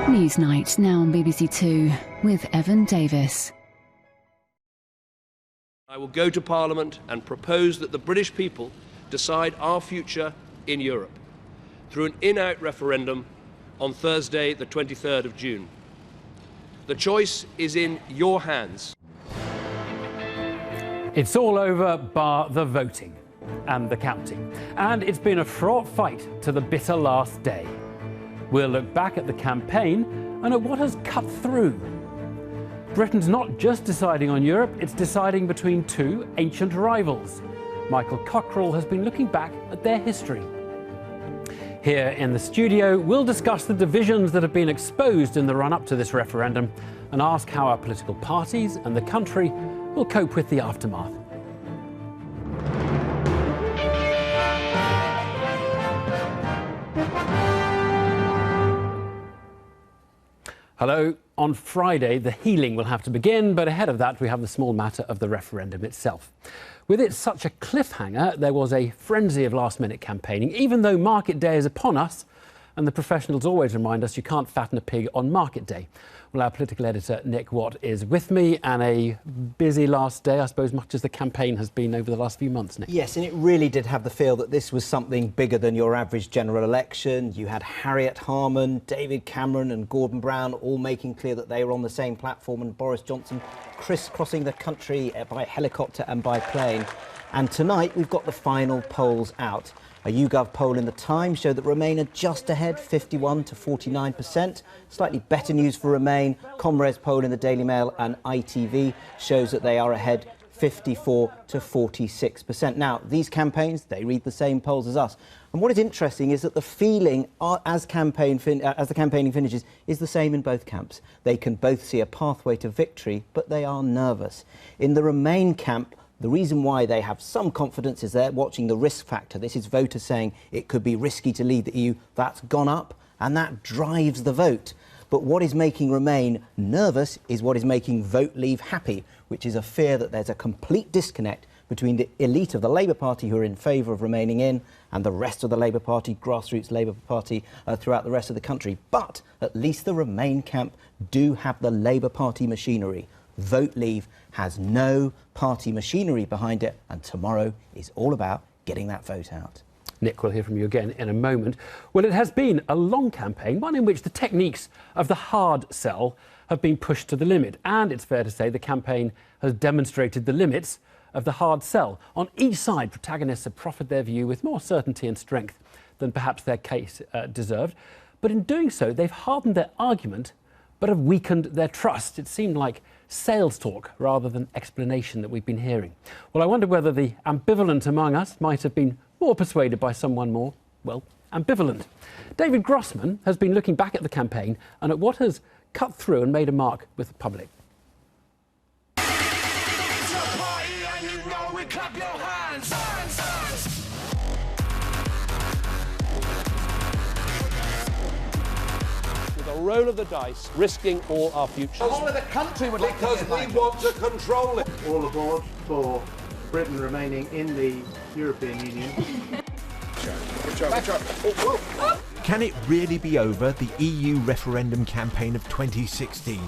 Newsnight, now on BBC Two, with Evan Davis. I will go to Parliament and propose that the British people decide our future in Europe through an in-out referendum on Thursday, the 23rd of June. The choice is in your hands. It's all over bar the voting and the counting. And it's been a fraught fight to the bitter last day. We'll look back at the campaign and at what has cut through. Britain's not just deciding on Europe, it's deciding between two ancient rivals. Michael Cockrell has been looking back at their history. Here in the studio, we'll discuss the divisions that have been exposed in the run-up to this referendum and ask how our political parties and the country will cope with the aftermath. Hello. On Friday, the healing will have to begin, but ahead of that, we have the small matter of the referendum itself. With it such a cliffhanger, there was a frenzy of last-minute campaigning, even though market day is upon us, and the professionals always remind us you can't fatten a pig on market day. Well, our political editor, Nick Watt, is with me, and a busy last day, I suppose, much as the campaign has been over the last few months, Nick. Yes, and it really did have the feel that this was something bigger than your average general election. You had Harriet Harman, David Cameron and Gordon Brown all making clear that they were on the same platform, and Boris Johnson crisscrossing the country by helicopter and by plane. And tonight, we've got the final polls out. A YouGov poll in The Times showed that Remain are just ahead, 51 to 49%. Slightly better news for Remain. Comres poll in the Daily Mail and ITV shows that they are ahead, 54 to 46%. Now, these campaigns, they read the same polls as us. And what is interesting is that the feeling as the campaigning finishes is the same in both camps. They can both see a pathway to victory, but they are nervous. In the Remain camp, the reason why they have some confidence is they're watching the risk factor. This is voters saying it could be risky to leave the EU. That's gone up, and that drives the vote. But what is making Remain nervous is what is making Vote Leave happy, which is a fear that there's a complete disconnect between the elite of the Labour Party who are in favour of remaining in and the rest of the Labour Party, grassroots Labour Party, throughout the rest of the country. But at least the Remain camp do have the Labour Party machinery. Vote Leave has no party machinery behind it, and tomorrow is all about getting that vote out. Nick, we'll hear from you again in a moment. Well, it has been a long campaign, one in which the techniques of the hard sell have been pushed to the limit. And it's fair to say the campaign has demonstrated the limits of the hard sell. On each side, protagonists have proffered their view with more certainty and strength than perhaps their case deserved. But in doing so, they've hardened their argument, but have weakened their trust. It seemed like sales talk rather than explanation that we've been hearing. Well, I wonder whether the ambivalent among us might have been more persuaded by someone more, well, ambivalent. David Grossman has been looking back at the campaign and at what has cut through and made a mark with the public. A roll of the dice, risking all our future. The whole of the country would like because we want to control it. All aboard for Britain remaining in the European Union. Can it really be over, the EU referendum campaign of 2016?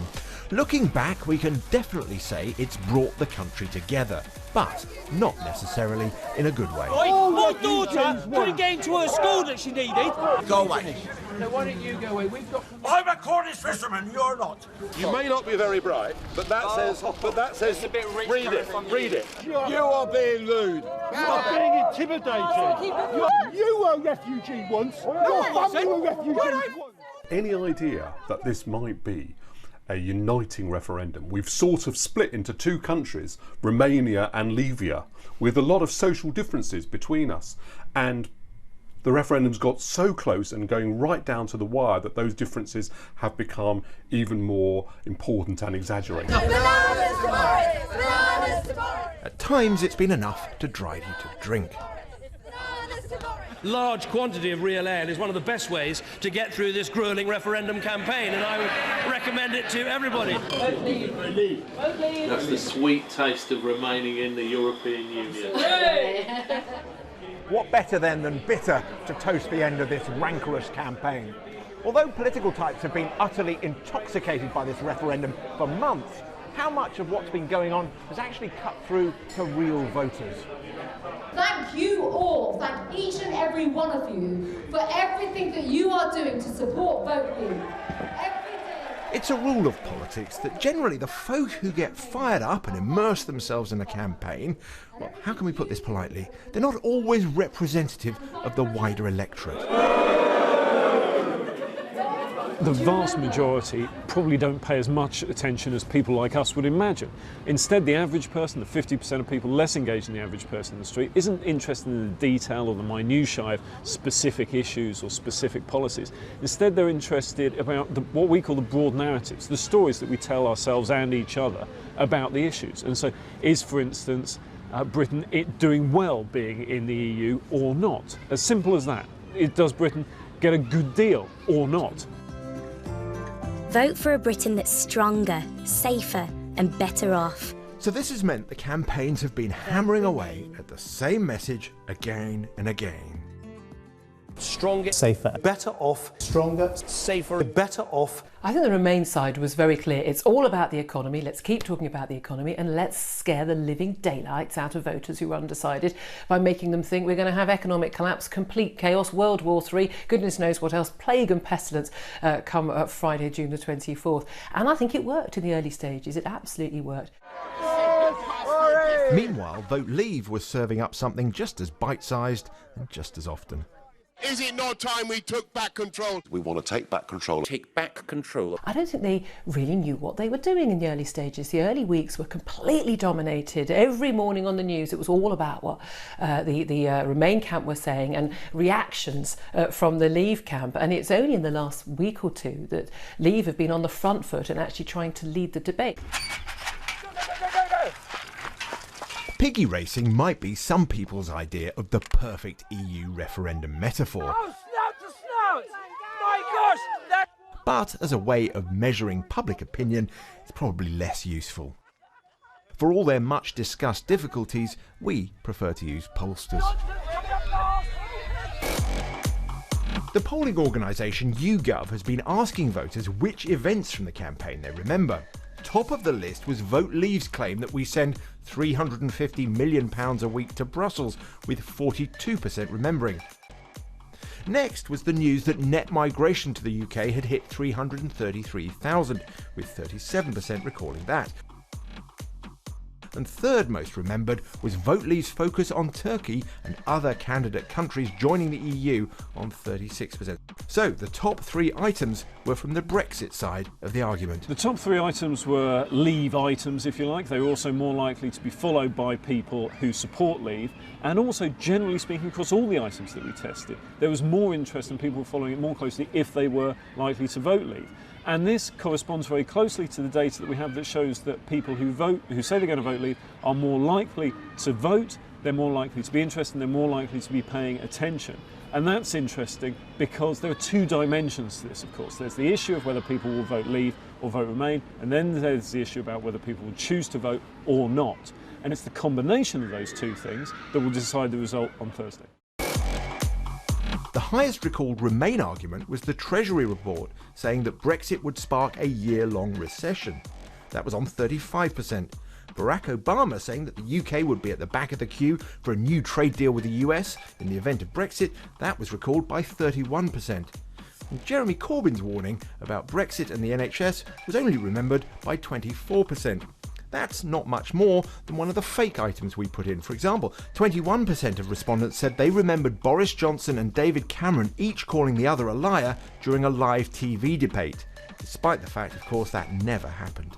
Looking back, we can definitely say it's brought the country together, but not necessarily in a good way. My daughter couldn't get into her school that she needed. Go away. So why don't you go away? We've got. I'm a Cornish fisherman, you're not. You may not be very bright, but that says. Read it. You are being lewd. You are being intimidated. You were a refugee once. Your family were refugees once. Any idea that this might be a uniting referendum? We've sort of split into two countries, Romania and Libya, with a lot of social differences between us. And the referendum's got so close and going right down to the wire that those differences have become even more important and exaggerated. At times, it's been enough to drive you to drink. Large quantity of real ale is one of the best ways to get through this gruelling referendum campaign, and I would recommend it to everybody. That's the sweet taste of remaining in the European Union. What better then than bitter to toast the end of this rancorous campaign? Although political types have been utterly intoxicated by this referendum for months, how much of what's been going on has actually cut through to real voters? Thank you all, thank each and every one of you for everything that you are doing to support Vote Leave. It's a rule of politics that generally the folk who get fired up and immerse themselves in a campaign, well, how can we put this politely, they're not always representative of the wider electorate. The vast majority probably don't pay as much attention as people like us would imagine. Instead, the average person, the 50% of people less engaged than the average person in the street, isn't interested in the detail or the minutiae of specific issues or specific policies. Instead, they're interested about what we call the broad narratives, the stories that we tell ourselves and each other about the issues. And so is, for instance, Britain doing well being in the EU or not? As simple as that. Does Britain get a good deal or not? Vote for a Britain that's stronger, safer and better off. So this has meant the campaigns have been hammering away at the same message again and again. Stronger, safer, better off, stronger, safer, better off. I think the Remain side was very clear. It's all about the economy. Let's keep talking about the economy and let's scare the living daylights out of voters who are undecided by making them think we're going to have economic collapse, complete chaos, World War III, goodness knows what else, plague and pestilence come Friday, June the 24th. And I think it worked in the early stages. It absolutely worked. Meanwhile, Vote Leave was serving up something just as bite-sized and just as often. Is it not time we took back control? We want to take back control. Take back control. I don't think they really knew what they were doing in the early stages. The early weeks were completely dominated. Every morning on the news, it was all about what the Remain camp were saying and reactions from the Leave camp. And it's only in the last week or two that Leave have been on the front foot and actually trying to lead the debate. Piggy racing might be some people's idea of the perfect EU referendum metaphor. Oh, snout to snout! My gosh! But as a way of measuring public opinion, it's probably less useful. For all their much discussed difficulties, we prefer to use pollsters. The polling organisation YouGov has been asking voters which events from the campaign they remember. Top of the list was Vote Leave's claim that we send £350 million a week to Brussels, with 42% remembering. Next was the news that net migration to the UK had hit 333,000, with 37% recalling that. And third most remembered was Vote Leave's focus on Turkey and other candidate countries joining the EU on 36%. So the top three items were from the Brexit side of the argument. The top three items were Leave items, if you like. They were also more likely to be followed by people who support Leave, and also, generally speaking, across all the items that we tested, there was more interest in people following it more closely if they were likely to vote Leave. And this corresponds very closely to the data that we have that shows that people who say they're going to vote Leave are more likely to vote, they're more likely to be interested, and they're more likely to be paying attention. And that's interesting because there are two dimensions to this, of course. There's the issue of whether people will vote Leave or vote Remain, and then there's the issue about whether people will choose to vote or not. And it's the combination of those two things that will decide the result on Thursday. The highest recalled Remain argument was the Treasury report, saying that Brexit would spark a year-long recession. That was on 35%. Barack Obama saying that the UK would be at the back of the queue for a new trade deal with the US in the event of Brexit. That was recalled by 31%. And Jeremy Corbyn's warning about Brexit and the NHS was only remembered by 24%. That's not much more than one of the fake items we put in. For example, 21% of respondents said they remembered Boris Johnson and David Cameron each calling the other a liar during a live TV debate, despite the fact, of course, that never happened.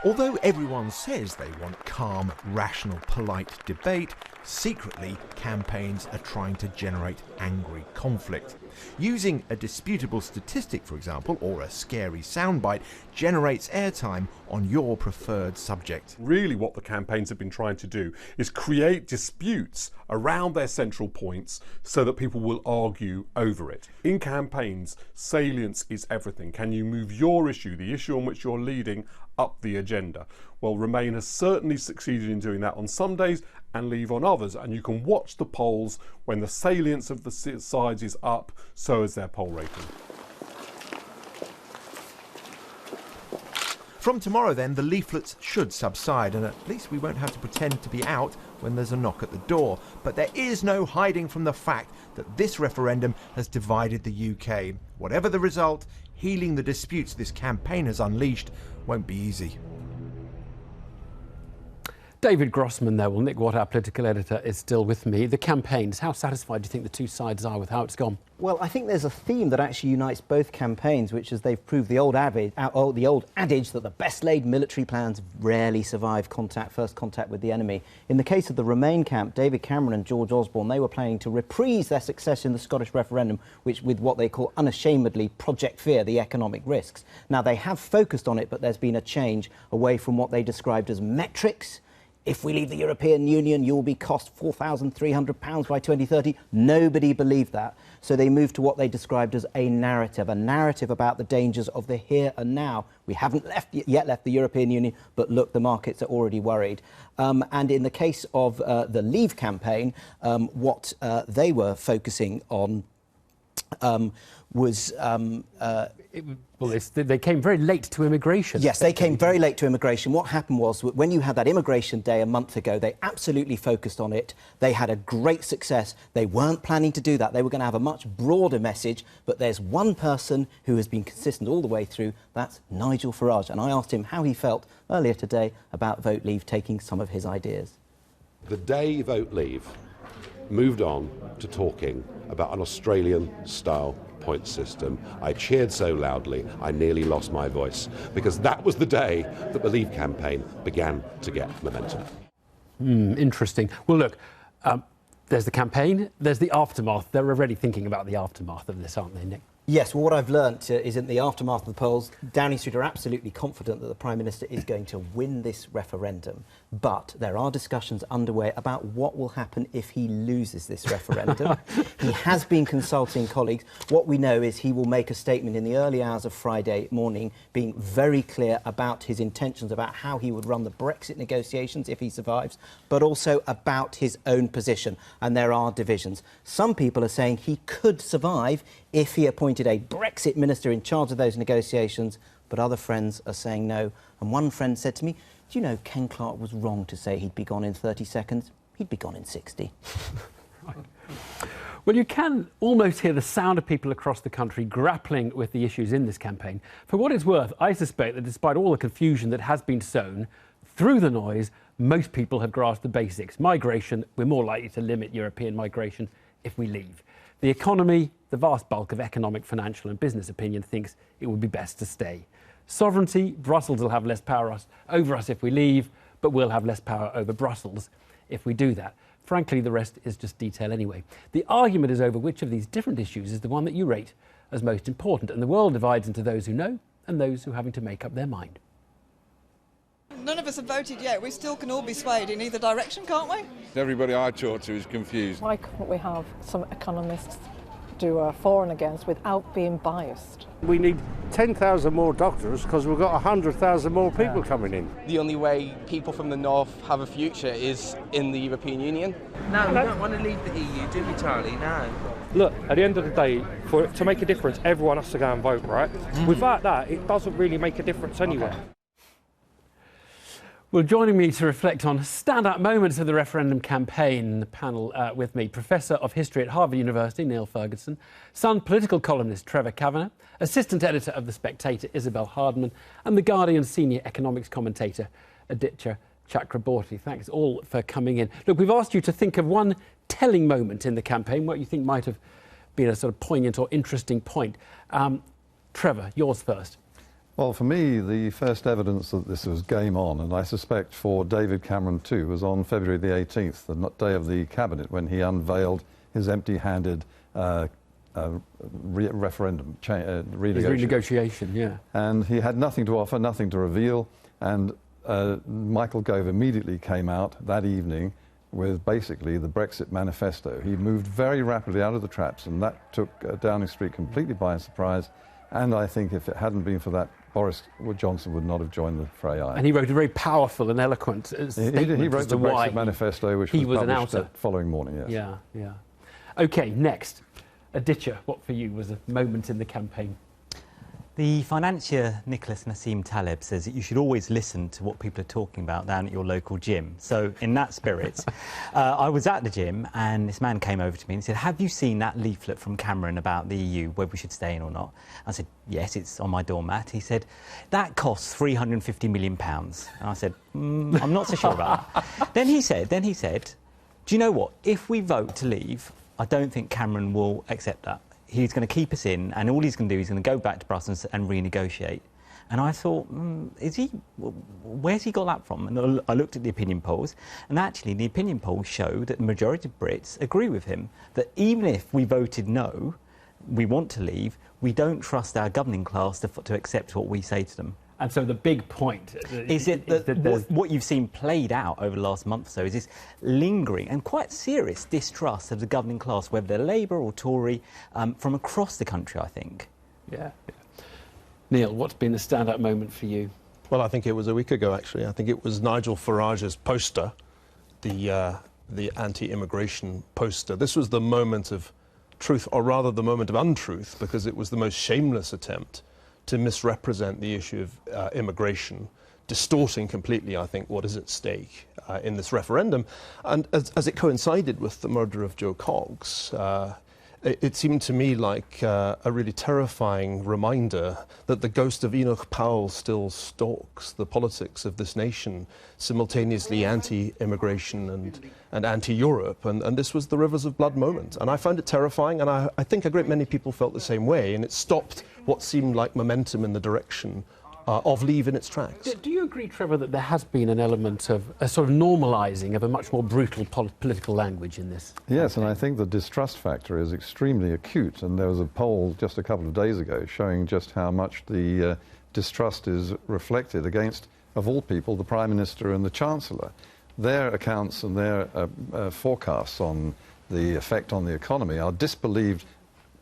Although everyone says they want calm, rational, polite debate, secretly campaigns are trying to generate angry conflict. Using a disputable statistic, for example, or a scary soundbite, generates airtime on your preferred subject. Really what the campaigns have been trying to do is create disputes around their central points so that people will argue over it. In campaigns, salience is everything. Can you move your issue, the issue on which you're leading, up the agenda? Well, Remain has certainly succeeded in doing that on some days and Leave on others. And you can watch the polls when the salience of the sides is up, so is their poll rating. From tomorrow then, the leaflets should subside, and at least we won't have to pretend to be out when there's a knock at the door. But there is no hiding from the fact that this referendum has divided the UK. Whatever the result, healing the disputes this campaign has unleashed won't be easy. David Grossman there. Well, Nick Watt, our political editor, is still with me. The campaigns, how satisfied do you think the two sides are with how it's gone? Well, I think there's a theme that actually unites both campaigns, which is they've proved the old adage that the best-laid military plans rarely survive first contact with the enemy. In the case of the Remain camp, David Cameron and George Osborne, they were planning to reprise their success in the Scottish referendum, with what they call unashamedly Project Fear, the economic risks. Now, they have focused on it, but there's been a change away from what they described as metrics. If we leave the European Union, you'll be cost £4,300 by 2030. Nobody believed that. So they moved to what they described as a narrative about the dangers of the here and now. We haven't yet left the European Union, but look, the markets are already worried. And in the case of the Leave campaign, what they were focusing on was... they came very late to immigration. Yes, they came very late to immigration. What happened was, when you had that immigration day a month ago, they absolutely focused on it. They had a great success. They weren't planning to do that. They were going to have a much broader message, but there's one person who has been consistent all the way through. That's Nigel Farage. And I asked him how he felt earlier today about Vote Leave taking some of his ideas. The day Vote Leave moved on to talking about an Australian-style point system, I cheered so loudly I nearly lost my voice, because that was the day that the Leave campaign began to get momentum. Interesting. Well, look, there's the campaign, there's the aftermath. They're already thinking about the aftermath of this, aren't they, Nick? Yes, well, what I've learnt is in the aftermath of the polls, Downing Street are absolutely confident that the Prime Minister is going to win this referendum. But there are discussions underway about what will happen if he loses this referendum. He has been consulting colleagues. What we know is he will make a statement in the early hours of Friday morning, being very clear about his intentions, about how he would run the Brexit negotiations if he survives, but also about his own position. And there are divisions. Some people are saying he could survive if he appointed a Brexit minister in charge of those negotiations, but other friends are saying no. And one friend said to me, do you know Ken Clarke was wrong to say he'd be gone in 30 seconds? He'd be gone in 60. Right. Well, you can almost hear the sound of people across the country grappling with the issues in this campaign. For what it's worth, I suspect that despite all the confusion that has been sown, through the noise, most people have grasped the basics. Migration, we're more likely to limit European migration if we leave. The economy, the vast bulk of economic, financial and business opinion thinks it would be best to stay. Sovereignty, Brussels will have less power over us if we leave, but we'll have less power over Brussels if we do that. Frankly, the rest is just detail anyway. The argument is over which of these different issues is the one that you rate as most important, and the world divides into those who know and those who are having to make up their mind. None of us have voted yet. We still can all be swayed in either direction, can't we? Everybody I talk to is confused. Why couldn't we have some economists do a for and against without being biased? We need 10,000 more doctors because we've got 100,000 more people coming in. The only way people from the north have a future is in the European Union. No, we don't want to leave the EU, do we, Charlie? No. Look, at the end of the day, to make a difference, everyone has to go and vote, right? Without that, it doesn't really make a difference anyway. Okay. Well, joining me to reflect on standout moments of the referendum campaign, the panel with me, Professor of History at Harvard University, Neil Ferguson, Sun political columnist Trevor Kavanagh, Assistant Editor of The Spectator, Isabel Hardman, and The Guardian Senior Economics Commentator, Aditya Chakraborty. Thanks all for coming in. Look, we've asked you to think of one telling moment in the campaign, what you think might have been a sort of poignant or interesting point. Trevor, yours first. Well, for me, the first evidence that this was game on, and I suspect for David Cameron too, was on February the 18th, the day of the Cabinet, when he unveiled his empty-handed referendum renegotiation, yeah. And he had nothing to offer, nothing to reveal, and Michael Gove immediately came out that evening with basically the Brexit manifesto. He moved very rapidly out of the traps, and that took Downing Street completely by surprise. And I think if it hadn't been for that Boris Johnson would not have joined the fray either. And he wrote a very powerful and eloquent statement. He wrote as the to why Brexit manifesto, which he was an published outer. the following morning, yes. Yeah, yeah. OK, next. A ditcher. What for you was a moment in the campaign? The financier Nicholas Nassim Taleb says that you should always listen to what people are talking about down at your local gym. So in that spirit, I was at the gym and this man came over to me and said, have you seen that leaflet from Cameron about the EU, whether we should stay in or not? I said, yes, it's on my doormat. He said, that costs £350 million. And I said, I'm not so sure about that. Then he said, do you know what? If we vote to leave, I don't think Cameron will accept that. He's going to keep us in, and all he's going to do is going to go back to Brussels and renegotiate. And I thought, where's he got that from? And I looked at the opinion polls, and actually the opinion polls show that the majority of Brits agree with him, that even if we voted no, we want to leave, we don't trust our governing class to accept what we say to them. And so the big point is that what you've seen played out over the last month or so is this lingering and quite serious distrust of the governing class, whether they're Labour or Tory, from across the country, I think. Yeah. Neil, what's been the standout moment for you? Well, I think it was a week ago, actually. I think it was Nigel Farage's poster, the anti-immigration poster. This was the moment of truth, or rather the moment of untruth, because it was the most shameless attempt to misrepresent the issue of immigration, distorting completely, I think, what is at stake in this referendum. And as it coincided with the murder of Joe Cox, it seemed to me like a really terrifying reminder that the ghost of Enoch Powell still stalks the politics of this nation, simultaneously anti-immigration and anti-Europe. And this was the Rivers of Blood moment. And I found it terrifying, and I think a great many people felt the same way, and it stopped what seemed like momentum in the direction of Leave in its tracks. Do you agree, Trevor, that there has been an element of a sort of normalising of a much more brutal political language in this? Yes, and I think the distrust factor is extremely acute, and there was a poll just a couple of days ago showing just how much the distrust is reflected against, of all people, the Prime Minister and the Chancellor. Their accounts and their forecasts on the effect on the economy are disbelieved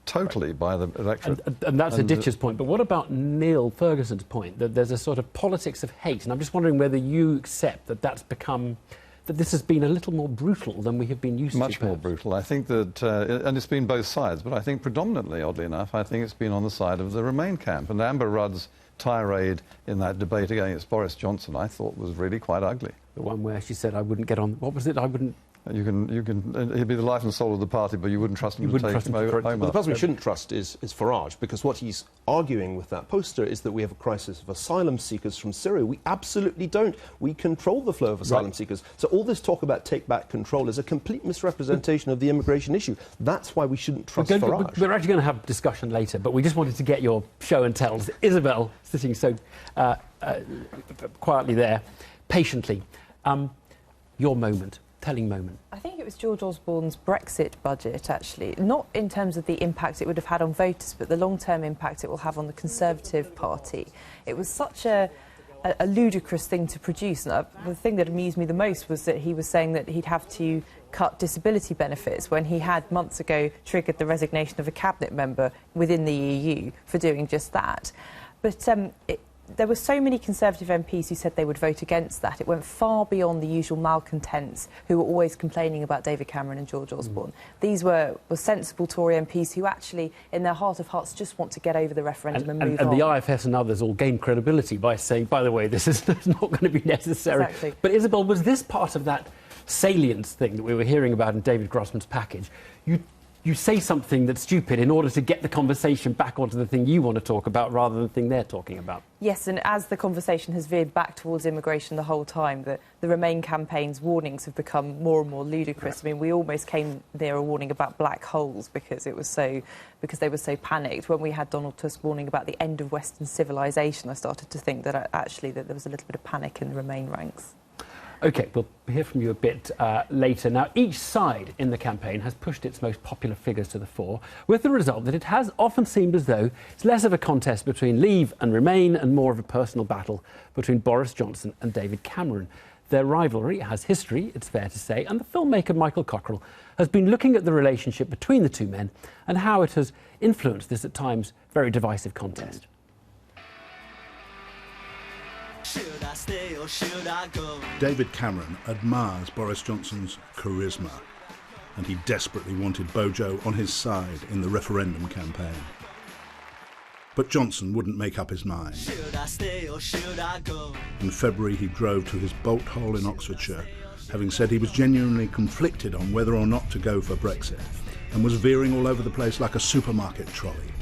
totally by the electorate. And that's a ditcher's point. But what about Neil Ferguson's point, that there's a sort of politics of hate? And I'm just wondering whether you accept that that's become, that this has been a little more brutal than we have been used to. Much more brutal. I think that, and it's been both sides, but I think predominantly, oddly enough, I think it's been on the side of the Remain camp. And Amber Rudd's tirade in that debate against Boris Johnson, I thought, was really quite ugly. The one where she said, I wouldn't get on, what was it? I wouldn't... You can. He'd be the life and soul of the party, but you wouldn't trust him to take him home. Well, the person we shouldn't trust is Farage, because what he's arguing with that poster is that we have a crisis of asylum seekers from Syria. We absolutely don't. We control the flow of asylum seekers. So all this talk about take back control is a complete misrepresentation of the immigration issue. That's why we shouldn't trust Farage. We're actually going to have a discussion later, but we just wanted to get your show and tells. Isabel, sitting so quietly there, patiently. Your moment. Telling moment. I think it was George Osborne's Brexit budget, actually, not in terms of the impact it would have had on voters, but the long-term impact it will have on the Conservative Party. It was such a ludicrous thing to produce. And the thing that amused me the most was that he was saying that he'd have to cut disability benefits when he had months ago triggered the resignation of a cabinet member within the EU for doing just that. But there were so many Conservative MPs who said they would vote against that. It went far beyond the usual malcontents who were always complaining about David Cameron and George Osborne. These were sensible Tory MPs who actually, in their heart of hearts, just want to get over the referendum and move on. And the IFS and others all gained credibility by saying, by the way, this is not going to be necessary. Exactly. But Isabel, was this part of that salience thing that we were hearing about in David Grossman's package? You say something that's stupid in order to get the conversation back onto the thing you want to talk about rather than the thing they're talking about. Yes, and as the conversation has veered back towards immigration the whole time, the Remain campaign's warnings have become more and more ludicrous. I mean, we almost came near a warning about black holes because they were so panicked. When we had Donald Tusk warning about the end of Western civilization, I started to think that actually that there was a little bit of panic in the Remain ranks. OK, we'll hear from you a bit later. Now, each side in the campaign has pushed its most popular figures to the fore, with the result that it has often seemed as though it's less of a contest between Leave and Remain and more of a personal battle between Boris Johnson and David Cameron. Their rivalry has history, it's fair to say, and the filmmaker Michael Cockerell has been looking at the relationship between the two men and how it has influenced this at times very divisive contest. stay or should I go? David Cameron admires Boris Johnson's charisma, and he desperately wanted Bojo on his side in the referendum campaign. But Johnson wouldn't make up his mind. Should I stay or should I go? In February, he drove to his bolt hole in Oxfordshire, having said he was genuinely conflicted on whether or not to go for Brexit, and was veering all over the place like a supermarket trolley.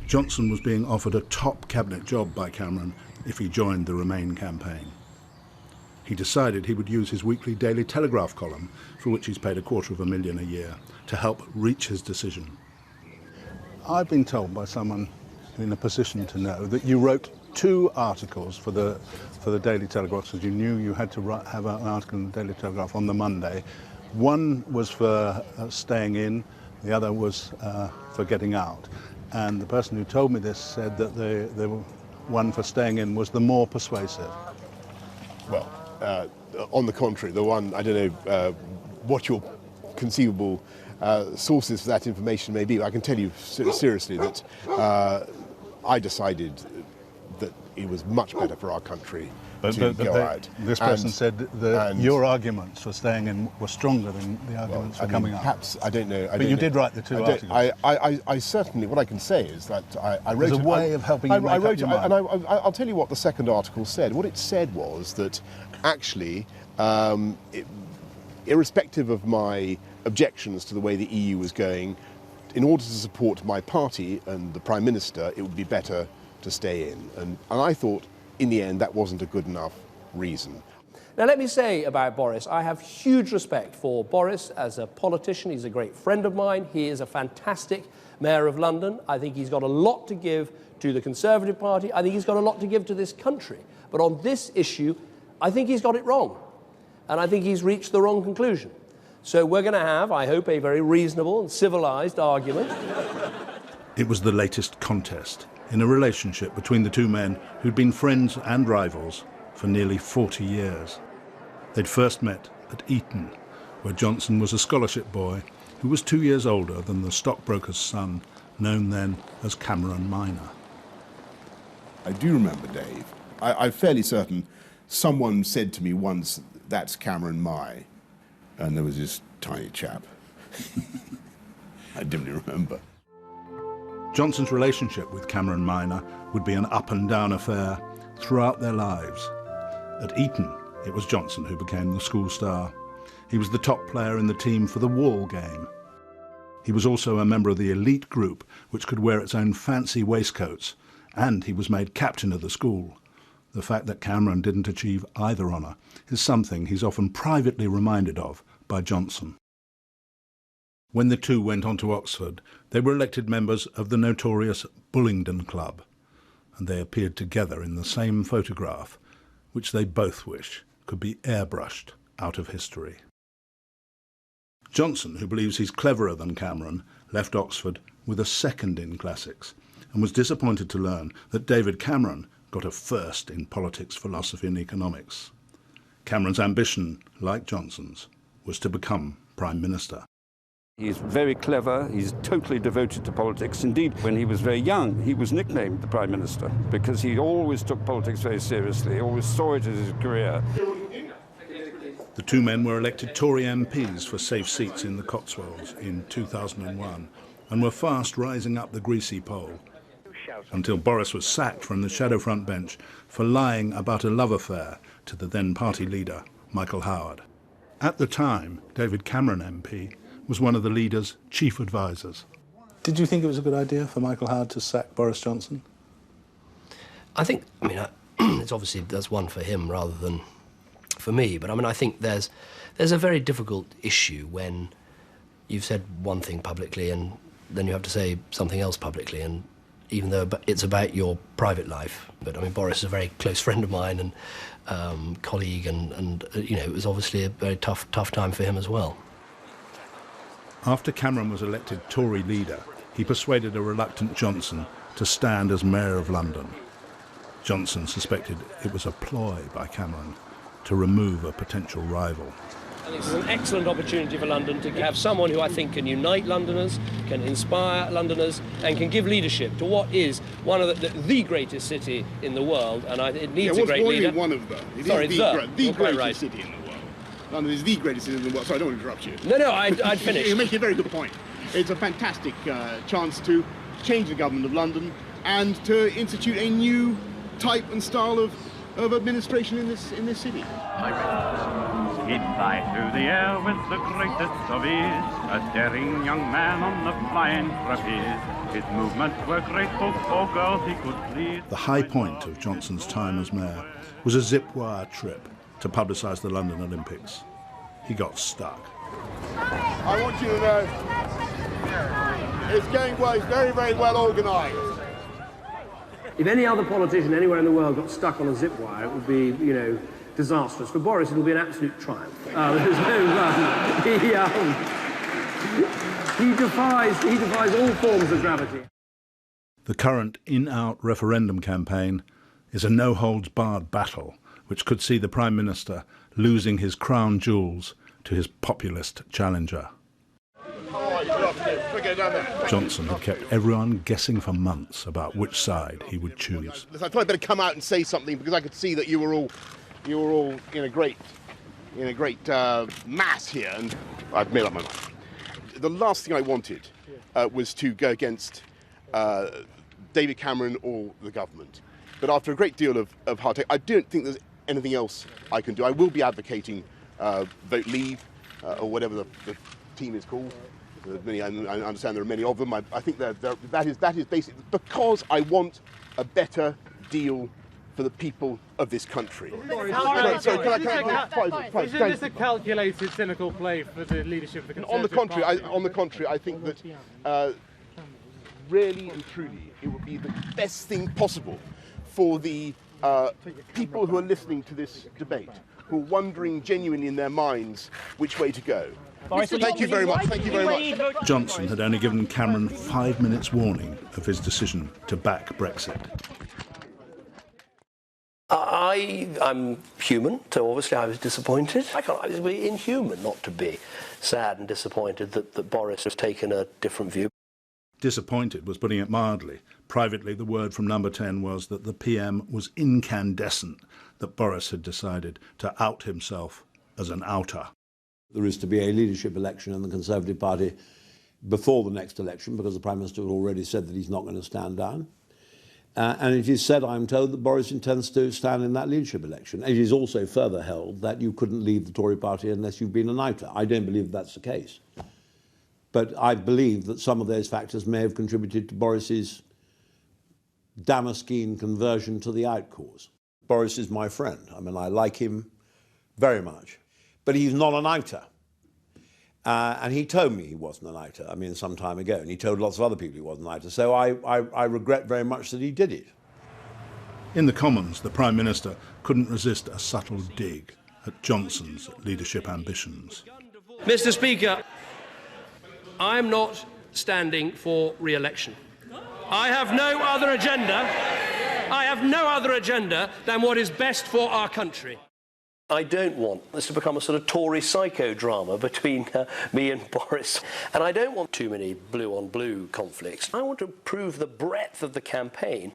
Johnson was being offered a top cabinet job by Cameron if he joined the Remain campaign. He decided he would use his weekly Daily Telegraph column, for which he's paid $250,000 a year, to help reach his decision. I've been told by someone in a position to know that you wrote 2 articles for the Daily Telegraph, because you knew you had to have an article in the Daily Telegraph on the Monday. One was for staying in, the other was for getting out. And the person who told me this said that the one for staying in was the more persuasive. Well, on the contrary, the one, I don't know what your conceivable sources for that information may be. I can tell you seriously that I decided that it was much better for our country to go out. This person said that your arguments for staying in were stronger than the arguments for coming out. Perhaps, I don't know. But you did write the 2 articles. I certainly, what I can say is that I wrote... There's a way of helping you make up your mind. And I'll tell you what the second article said. What it said was that actually, irrespective of my objections to the way the EU was going, in order to support my party and the Prime Minister, it would be better to stay in. And I thought, in the end, that wasn't a good enough reason. Now, let me say about Boris, I have huge respect for Boris as a politician. He's a great friend of mine. He is a fantastic Mayor of London. I think he's got a lot to give to the Conservative Party. I think he's got a lot to give to this country. But on this issue, I think he's got it wrong. And I think he's reached the wrong conclusion. So we're going to have, I hope, a very reasonable and civilised argument. It was the latest contest in a relationship between the 2 men who'd been friends and rivals for nearly 40 years. They'd first met at Eton, where Johnson was a scholarship boy who was 2 years older than the stockbroker's son, known then as Cameron Minor. I do remember, Dave. I'm fairly certain someone said to me once, "That's Cameron Mai," and there was this tiny chap. I dimly remember. Johnson's relationship with Cameron Minor would be an up and down affair throughout their lives. At Eton, it was Johnson who became the school star. He was the top player in the team for the Wall game. He was also a member of the elite group, which could wear its own fancy waistcoats, and he was made captain of the school. The fact that Cameron didn't achieve either honour is something he's often privately reminded of by Johnson. When the 2 went on to Oxford, they were elected members of the notorious Bullingdon Club, and they appeared together in the same photograph, which they both wish could be airbrushed out of history. Johnson, who believes he's cleverer than Cameron, left Oxford with a 2nd in classics, and was disappointed to learn that David Cameron got a 1st in politics, philosophy and economics. Cameron's ambition, like Johnson's, was to become Prime Minister. He's very clever, he's totally devoted to politics. Indeed, when he was very young, he was nicknamed the Prime Minister because he always took politics very seriously, always saw it as his career. The 2 men were elected Tory MPs for safe seats in the Cotswolds in 2001 and were fast rising up the greasy pole, until Boris was sacked from the shadow front bench for lying about a love affair to the then party leader, Michael Howard. At the time, David Cameron MP was one of the leader's chief advisors. Did you think it was a good idea for Michael Howard to sack Boris Johnson? I think, it's obviously that's one for him rather than for me, but I think there's a very difficult issue when you've said one thing publicly and then you have to say something else publicly, and even though it's about your private life. But Boris is a very close friend of mine and colleague, and it was obviously a very tough time for him as well. After Cameron was elected Tory leader, he persuaded a reluctant Johnson to stand as Mayor of London. Johnson suspected it was a ploy by Cameron to remove a potential rival. I think this is an excellent opportunity for London to have someone who I think can unite Londoners, can inspire Londoners, and can give leadership to what is one of the greatest city in the world, and it needs a great leader. One of them. It Sorry, is the greatest city in the world. London is the greatest city in the world. Sorry, I don't want to interrupt you. No, I'd finish. You're making a very good point. It's a fantastic chance to change the government of London and to institute a new type and style of administration in this city. He'd fly through the air with the greatest of ease, a daring young man on the flying trapeze. His movements were graceful for girls he could please. The high point of Johnson's time as mayor was a zip wire trip to publicise the London Olympics. He got stuck. I want you to know it's going well. It's very, very well organised. If any other politician anywhere in the world got stuck on a zip wire, it would be, disastrous. For Boris, it'll be an absolute triumph. He defies all forms of gravity. The current in-out referendum campaign is a no-holds-barred battle which could see the Prime Minister losing his crown jewels to his populist challenger. Johnson had kept everyone guessing for months about which side he would choose. I thought I'd better come out and say something because I could see that you were all in a great mass here, and I've made up my mind. The last thing I wanted was to go against David Cameron or the government. But after a great deal of hard take, I don't think there's anything else I can do. I will be advocating vote leave or whatever the team is called. I understand there are many of them. I think that is basically because I want a better deal for the people of this country. Is this a calculated, cynical play for the leadership of the Conservative Party? On the contrary, I think that really and truly it would be the best thing possible for the people who are listening to this debate, who are wondering genuinely in their minds which way to go. Thank you very much. Thank you very much. Johnson had only given Cameron 5 minutes warning of his decision to back Brexit. I'm human, so obviously I was disappointed. It would be inhuman not to be sad and disappointed that Boris has taken a different view. Disappointed was putting it mildly. Privately, the word from Number 10 was that the PM was incandescent, that Boris had decided to out himself as an outer. There is to be a leadership election in the Conservative Party before the next election, because the Prime Minister had already said that he's not going to stand down. And it is said, I'm told, that Boris intends to stand in that leadership election. It is also further held that you couldn't leave the Tory party unless you've been an outer. I don't believe that's the case. But I believe that some of those factors may have contributed to Boris's Damascene conversion to the out cause. Boris is my friend. I mean, I like him very much. But he's not an outer. And he told me he wasn't an outer, I mean, some time ago. And he told lots of other people he wasn't an outer. So I regret very much that he did it. In the Commons, the Prime Minister couldn't resist a subtle dig at Johnson's leadership ambitions. Mr. Speaker, I'm not standing for re-election. I have no other agenda. I have no other agenda than what is best for our country. I don't want this to become a sort of Tory psychodrama between me and Boris. And I don't want too many blue-on-blue conflicts. I want to prove the breadth of the campaign.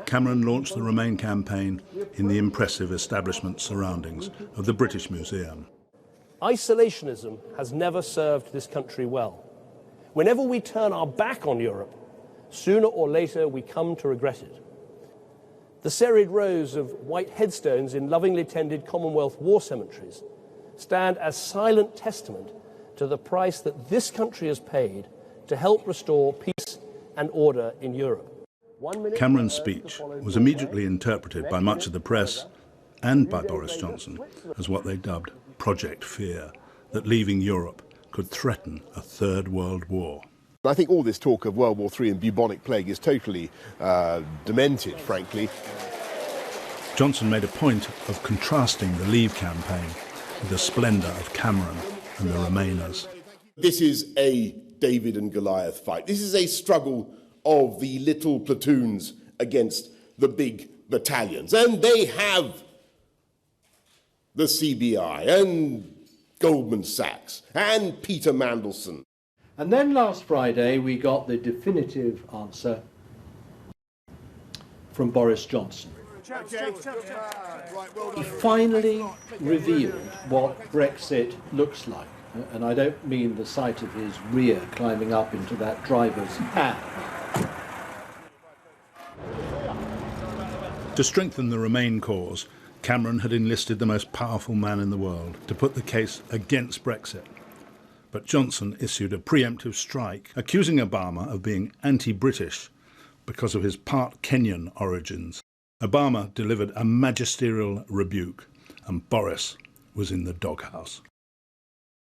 Cameron launched the Remain campaign in the impressive establishment surroundings of the British Museum. Isolationism has never served this country well. Whenever we turn our back on Europe, sooner or later we come to regret it. The serried rows of white headstones in lovingly tended Commonwealth war cemeteries stand as silent testament to the price that this country has paid to help restore peace and order in Europe. Cameron's speech was immediately interpreted by much of the press and by Boris Johnson as what they dubbed Project Fear, that leaving Europe could threaten a third world war. I think all this talk of World War III and bubonic plague is totally demented, frankly. Johnson made a point of contrasting the Leave campaign with the splendour of Cameron and the Remainers. This is a David and Goliath fight. This is a struggle of the little platoons against the big battalions. And they have the CBI and Goldman Sachs and Peter Mandelson. And then last Friday we got the definitive answer from Boris Johnson. He finally revealed what Brexit looks like. And I don't mean the sight of his rear climbing up into that driver's hand. To strengthen the Remain cause, Cameron had enlisted the most powerful man in the world to put the case against Brexit. But Johnson issued a preemptive strike, accusing Obama of being anti-British because of his part Kenyan origins. Obama delivered a magisterial rebuke, and Boris was in the doghouse.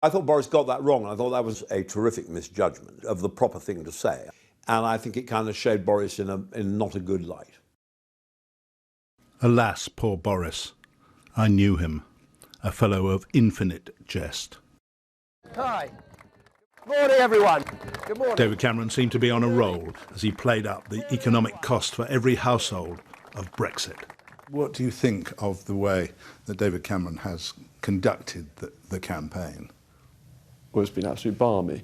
I thought Boris got that wrong. I thought that was a terrific misjudgment of the proper thing to say. And I think it kind of showed Boris in not a good light. Alas, poor Boris. I knew him, a fellow of infinite jest. Hi. Good morning, everyone. Good morning. David Cameron seemed to be on a roll as he played up the economic cost for every household of Brexit. What do you think of the way that David Cameron has conducted the campaign? Well, it's been absolutely balmy.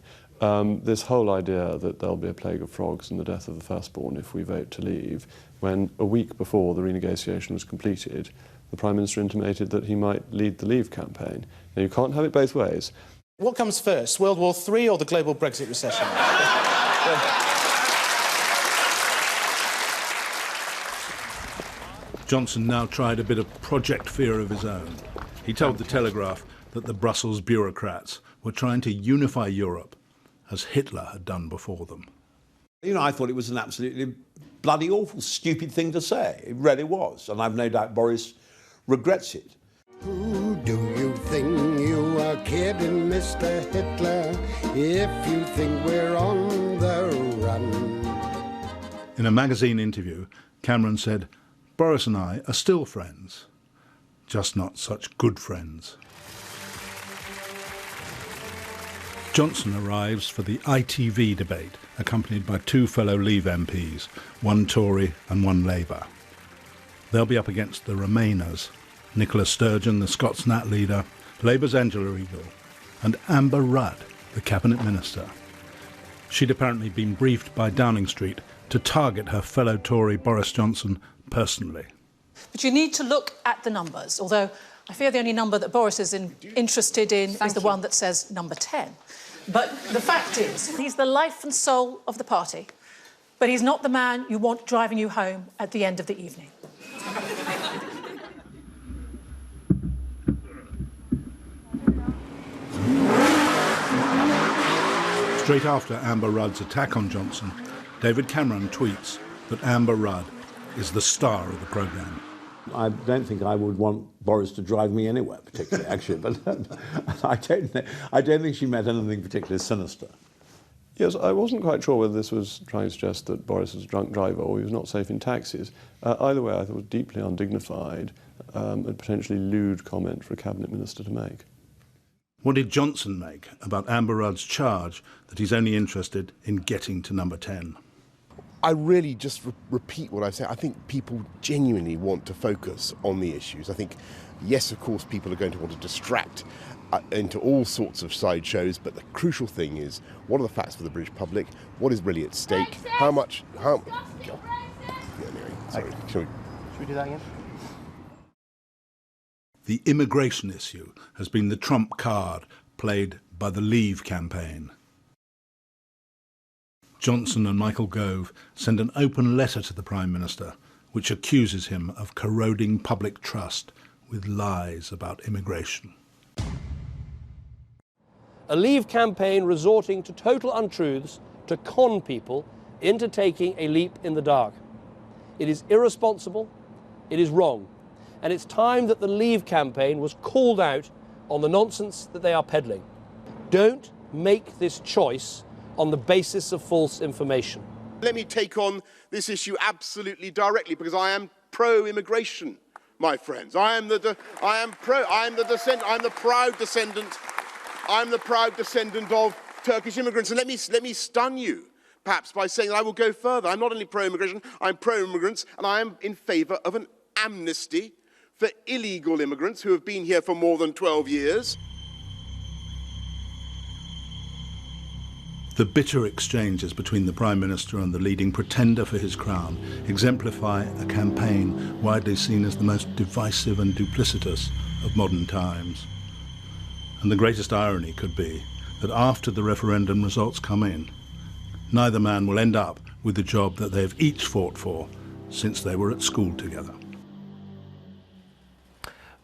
This whole idea that there'll be a plague of frogs and the death of the firstborn if we vote to leave, when a week before the renegotiation was completed, the Prime Minister intimated that he might lead the Leave campaign. Now, you can't have it both ways. What comes first, World War III or the global Brexit recession? Johnson now tried a bit of project fear of his own. He told the Telegraph that the Brussels bureaucrats were trying to unify Europe as Hitler had done before them. You know, I thought it was an absolutely bloody awful, stupid thing to say. It really was. And I've no doubt Boris regrets it. Who do you think you are kidding, Mr. Hitler, if you think we're on the run? In a magazine interview, Cameron said, "Boris and I are still friends, just not such good friends." Johnson arrives for the ITV debate, accompanied by two fellow Leave MPs, one Tory and one Labour. They'll be up against the Remainers, Nicola Sturgeon, the Scots Nat leader, Labour's Angela Eagle, and Amber Rudd, the Cabinet Minister. She'd apparently been briefed by Downing Street to target her fellow Tory Boris Johnson personally. But you need to look at the numbers, although I fear the only number that Boris is interested in is the one that says number 10. But the fact is, he's the life and soul of the party, but he's not the man you want driving you home at the end of the evening. Straight after Amber Rudd's attack on Johnson, David Cameron tweets that Amber Rudd is the star of the programme. I don't think I would want Boris to drive me anywhere, particularly, actually, but I don't think she meant anything particularly sinister. Yes, I wasn't quite sure whether this was trying to suggest that Boris was a drunk driver or he was not safe in taxis. Either way, I thought it was deeply undignified and potentially lewd comment for a Cabinet Minister to make. What did Johnson make about Amber Rudd's charge that he's only interested in getting to number 10? I really just repeat what I say. I think people genuinely want to focus on the issues. I think, yes, of course, people are going to want to distract into all sorts of sideshows, but the crucial thing is, what are the facts for the British public? What is really at stake? How much... Sorry, should we do that again? The immigration issue has been the trump card played by the Leave campaign. Johnson and Michael Gove send an open letter to the Prime Minister which accuses him of corroding public trust with lies about immigration. A Leave campaign resorting to total untruths to con people into taking a leap in the dark. It is irresponsible, it is wrong, and it's time that the Leave campaign was called out on the nonsense that they are peddling. Don't make this choice on the basis of false information. Let me take on this issue absolutely directly, because I am pro-immigration, my friends. I'm the proud descendant of Turkish immigrants. And let me stun you, perhaps, by saying that I will go further. I'm not only pro-immigration, I'm pro-immigrants, and I am in favour of an amnesty for illegal immigrants who have been here for more than 12 years. The bitter exchanges between the Prime Minister and the leading pretender for his crown exemplify a campaign widely seen as the most divisive and duplicitous of modern times. And the greatest irony could be that after the referendum results come in, neither man will end up with the job that they've each fought for since they were at school together.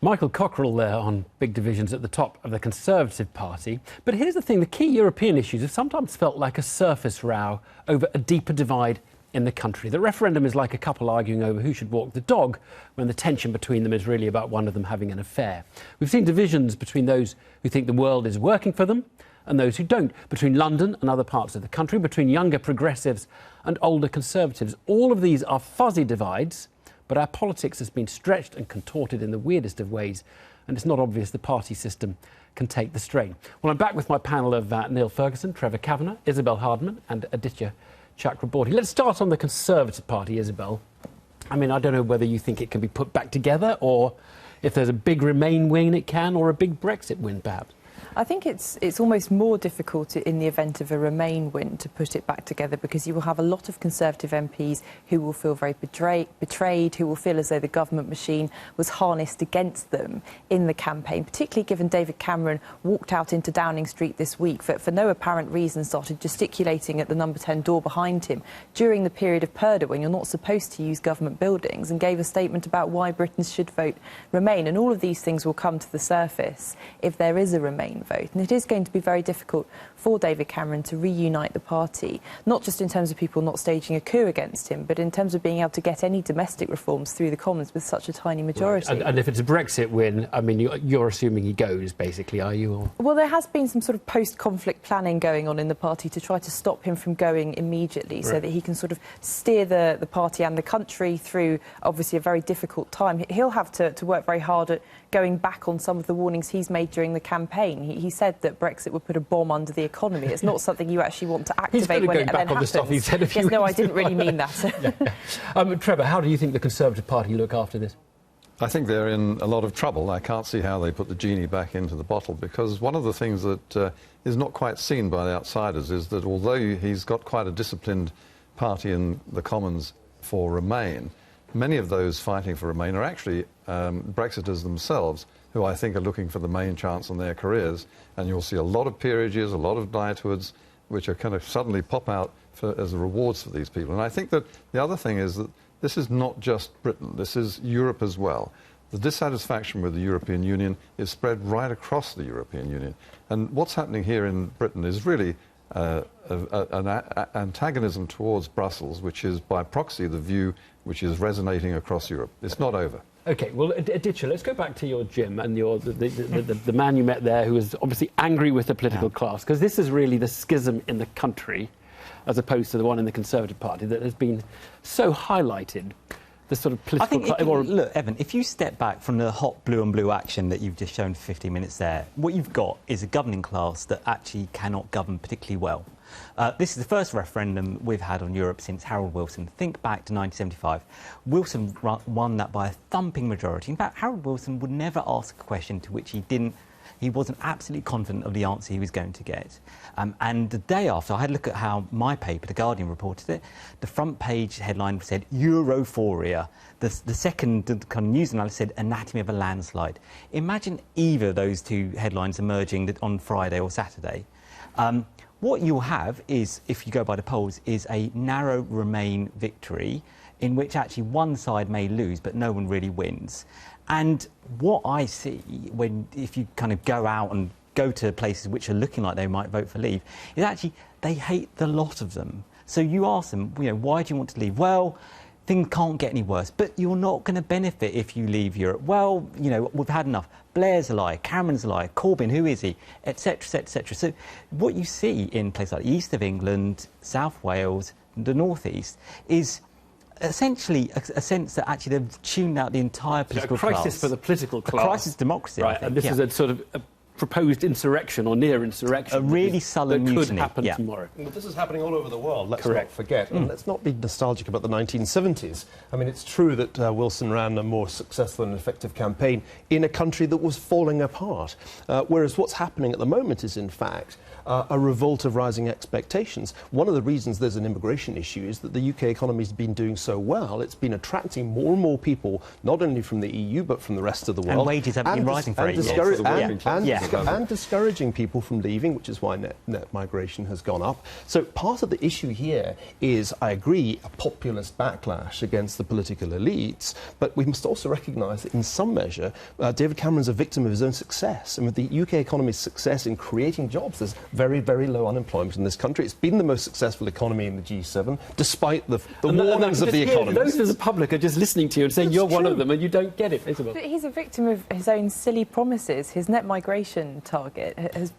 Michael Cockerell there on big divisions at the top of the Conservative Party. But here's the thing, the key European issues have sometimes felt like a surface row over a deeper divide in the country. The referendum is like a couple arguing over who should walk the dog when the tension between them is really about one of them having an affair. We've seen divisions between those who think the world is working for them and those who don't, between London and other parts of the country, between younger progressives and older conservatives. All of these are fuzzy divides, but our politics has been stretched and contorted in the weirdest of ways, and it's not obvious the party system can take the strain. Well, I'm back with my panel of Neil Ferguson, Trevor Kavanagh, Isabel Hardman and Aditya Chakraborty. Let's start on the Conservative Party, Isabel. I mean, I don't know whether you think it can be put back together, or if there's a big Remain win it can, or a big Brexit win perhaps. I think it's almost more difficult in the event of a Remain win to put it back together, because you will have a lot of Conservative MPs who will feel very betrayed, who will feel as though the government machine was harnessed against them in the campaign, particularly given David Cameron walked out into Downing Street this week for no apparent reason, started gesticulating at the number 10 door behind him during the period of Purdah when you're not supposed to use government buildings, and gave a statement about why Britons should vote Remain. And all of these things will come to the surface if there is a Remain vote. And it is going to be very difficult for David Cameron to reunite the party, not just in terms of people not staging a coup against him, but in terms of being able to get any domestic reforms through the Commons with such a tiny majority. Right. And if it's a Brexit win, I mean, you're assuming he goes, basically, are you? Or? Well, there has been some sort of post-conflict planning going on in the party to try to stop him from going immediately, so that he can sort of steer the party and the country through, obviously, a very difficult time. He'll have to work very hard at going back on some of the warnings he's made during the campaign. He said that Brexit would put a bomb under the economy. It's not something you actually want to activate when it then happens. The stuff he said a few yes, no, I weeks didn't really mean that. Trevor, how do you think the Conservative Party look after this? I think they're in a lot of trouble. I can't see how they put the genie back into the bottle, because one of the things that is not quite seen by the outsiders is that although he's got quite a disciplined party in the Commons for Remain, many of those fighting for Remain are actually Brexiters themselves, who I think are looking for the main chance on their careers. And you'll see a lot of peerages, a lot of knighthoods, which are kind of suddenly pop out as the rewards for these people. And I think that the other thing is that this is not just Britain, this is Europe as well. The dissatisfaction with the European Union is spread right across the European Union. And what's happening here in Britain is really an antagonism towards Brussels, which is by proxy the view which is resonating across Europe. It's not over. OK, well, Aditya, let's go back to your Jim and the man you met there who was obviously angry with the political class, because this is really the schism in the country, as opposed to the one in the Conservative Party that has been so highlighted. The sort of political... Look, Evan, if you step back from the hot blue on blue action that you've just shown for 15 minutes there, what you've got is a governing class that actually cannot govern particularly well. This is the first referendum we've had on Europe since Harold Wilson. Think back to 1975. Wilson won that by a thumping majority. In fact, Harold Wilson would never ask a question to which he wasn't absolutely confident of the answer he was going to get. And the day after, I had a look at how my paper, The Guardian, reported it. The front page headline said, Europhoria. The second kind of news analyst said, Anatomy of a landslide. Imagine either of those two headlines emerging on Friday or Saturday. What you'll have is, if you go by the polls, is a narrow Remain victory in which actually one side may lose, but no one really wins. And what I see if you kind of go out and go to places which are looking like they might vote for leave, is actually they hate the lot of them. So you ask them, why do you want to leave? Well, things can't get any worse, but you're not going to benefit if you leave Europe. Well, we've had enough. Blair's a liar, Cameron's a liar, Corbyn, who is he, etc., etc. So what you see in places like the east of England, South Wales, the North East, is essentially a sense that actually they've tuned out the entire political class. A crisis for the political class. A crisis of democracy, right, I think. And this is a sort of proposed insurrection or near insurrection. A really sullen mutiny. That could happen tomorrow. Well, this is happening all over the world, let's Correct. not forget. And let's not be nostalgic about the 1970s. I mean, it's true that Wilson ran a more successful and effective campaign in a country that was falling apart. Whereas what's happening at the moment is, in fact, a revolt of rising expectations. One of the reasons there's an immigration issue is that the UK economy has been doing so well. It's been attracting more and more people, not only from the EU, but from the rest of the world. And wages haven't been rising for 8 years. And discouraging people from leaving, which is why net migration has gone up. So part of the issue here is, I agree, a populist backlash against the political elites, but we must also recognise that in some measure, David Cameron's a victim of his own success. And with the UK economy's success in creating jobs, there's very, very low unemployment in this country. It's been the most successful economy in the G7, despite the warnings of the economy. Those of the public are just listening to you and saying you're one of them and you don't get it, Isabel. But he's a victim of his own silly promises. His net migration target has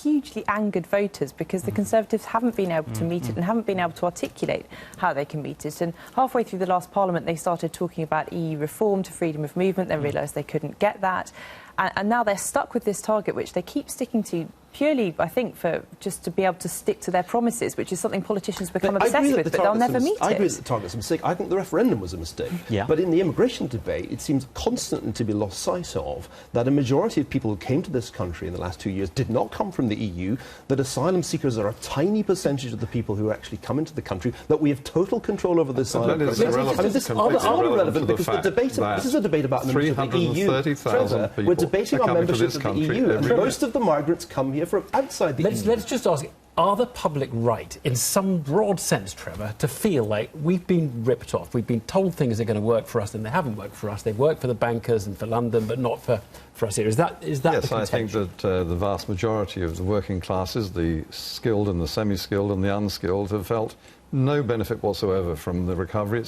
hugely angered voters because the Conservatives haven't been able to meet it and haven't been able to articulate how they can meet it. And halfway through the last Parliament, they started talking about EU reform to freedom of movement. They realised they couldn't get that. And now they're stuck with this target, which they keep sticking to purely, I think, for just to be able to stick to their promises, which is something politicians become obsessed with, but they'll never meet it. I agree that the target's a mistake. I think the referendum was a mistake. Yeah. But in the immigration debate, it seems constantly to be lost sight of that a majority of people who came to this country in the last 2 years did not come from the EU, that asylum seekers are a tiny percentage of the people who actually come into the country, that we have total control over the asylum process. This is irrelevant because the debate, this is a debate about membership of the EU. We're debating our membership of the EU, and most of the migrants come here from outside the EU. Let's just ask, are the public right, in some broad sense, Trevor, to feel like we've been ripped off? We've been told things are going to work for us and they haven't worked for us. They've worked for the bankers and for London, but not for us here. Is that yes, the contention? I think that the vast majority of the working classes, the skilled and the semi-skilled and the unskilled, have felt no benefit whatsoever from the recovery.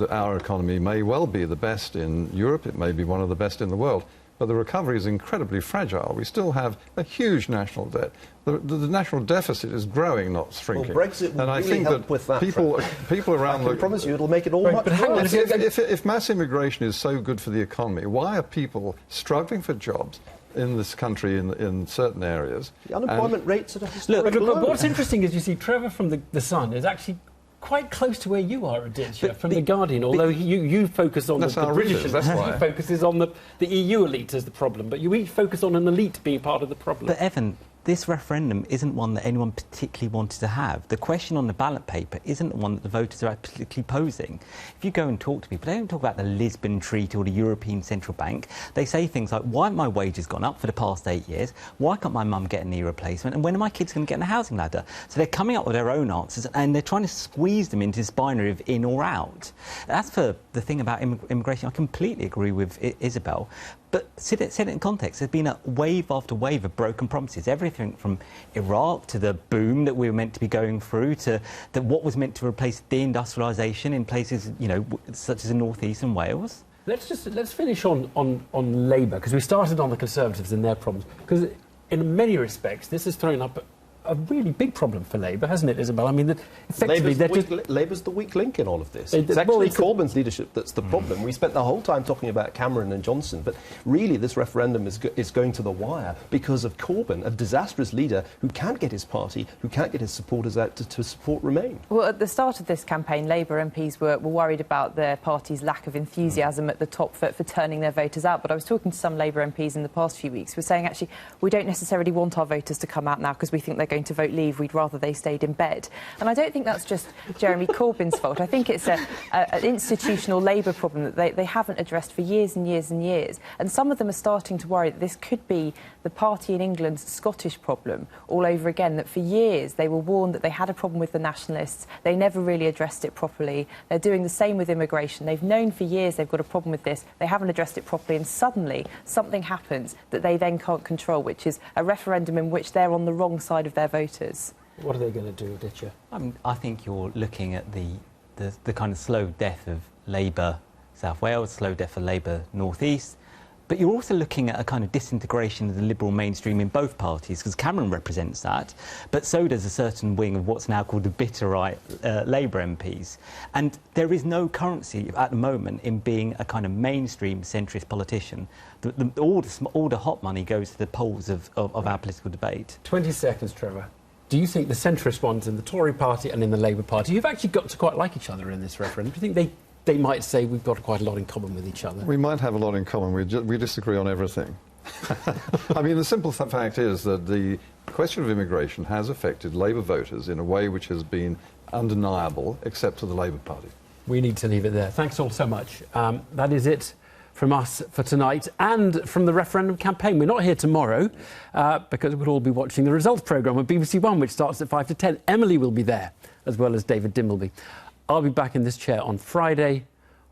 Our economy may well be the best in Europe. It may be one of the best in the world. But the recovery is incredibly fragile. We still have a huge national debt. The national deficit is growing, not shrinking. Well, Brexit will really help with that. People around I promise you it'll make it all much worse. If mass immigration is so good for the economy, why are people struggling for jobs in this country in certain areas? The unemployment rates at a historic low. But what's interesting is you see Trevor from the Sun is actually quite close to where you are, Aditya, from The Guardian, although you focus on the British elite. He focuses on the EU elite as the problem, but you each focus on an elite being part of the problem. But Evan, this referendum isn't one that anyone particularly wanted to have. The question on the ballot paper isn't one that the voters are particularly posing. If you go and talk to people, they don't talk about the Lisbon Treaty or the European Central Bank. They say things like, why have my wages gone up for the past 8 years? Why can't my mum get a knee replacement? And when are my kids going to get on a housing ladder? So they're coming up with their own answers and they're trying to squeeze them into this binary of in or out. As for the thing about immigration, I completely agree with Isabel. But set it in context. There's been a wave after wave of broken promises. Everything from Iraq to the boom that we were meant to be going through to what was meant to replace deindustrialisation in places, such as the North East and Wales. Let's finish on Labour, because we started on the Conservatives and their problems. Because in many respects, this has thrown up a really big problem for Labour, hasn't it, Isabel? I mean, effectively, Labour's the weak link in all of this. It's actually Corbyn's leadership that's the problem. We spent the whole time talking about Cameron and Johnson, but really this referendum is going to the wire because of Corbyn, a disastrous leader who can't get his party, who can't get his supporters out to support Remain. Well, at the start of this campaign, Labour MPs were worried about their party's lack of enthusiasm at the top for turning their voters out. But I was talking to some Labour MPs in the past few weeks who were saying, actually, we don't necessarily want our voters to come out now because we think they're going to vote leave. We'd rather they stayed in bed. And I don't think that's just Jeremy Corbyn's fault. I think it's an institutional Labour problem that they haven't addressed for years and years and years. And some of them are starting to worry that this could be the party in England's Scottish problem all over again, that for years they were warned that they had a problem with the nationalists. They never really addressed it properly. They're doing the same with immigration. They've known for years they've got a problem with this. They haven't addressed it properly, and suddenly something happens that they then can't control, which is a referendum in which they're on the wrong side of their voters. What are they going to do, Aditya? I think you're looking at the kind of slow death of Labour South Wales, slow death of Labour North East, but you're also looking at a kind of disintegration of the liberal mainstream in both parties, because Cameron represents that, but so does a certain wing of what's now called the bitter right Labour MPs. And there is no currency at the moment in being a kind of mainstream centrist politician. All the hot money goes to the polls of our political debate. 20 seconds, Trevor. Do you think the centrist ones in the Tory party and in the Labour Party, you've actually got to quite like each other in this referendum? Do you think they might say we've got quite a lot in common with each other? We might have a lot in common. We disagree on everything. I mean, the simple fact is that the question of immigration has affected Labour voters in a way which has been undeniable, except to the Labour Party. We need to leave it there. Thanks all so much. That is it from us for tonight and from the referendum campaign. We're not here tomorrow because we'll all be watching the results programme on BBC One, which starts at 5 to 10. Emily will be there, as well as David Dimbleby. I'll be back in this chair on Friday.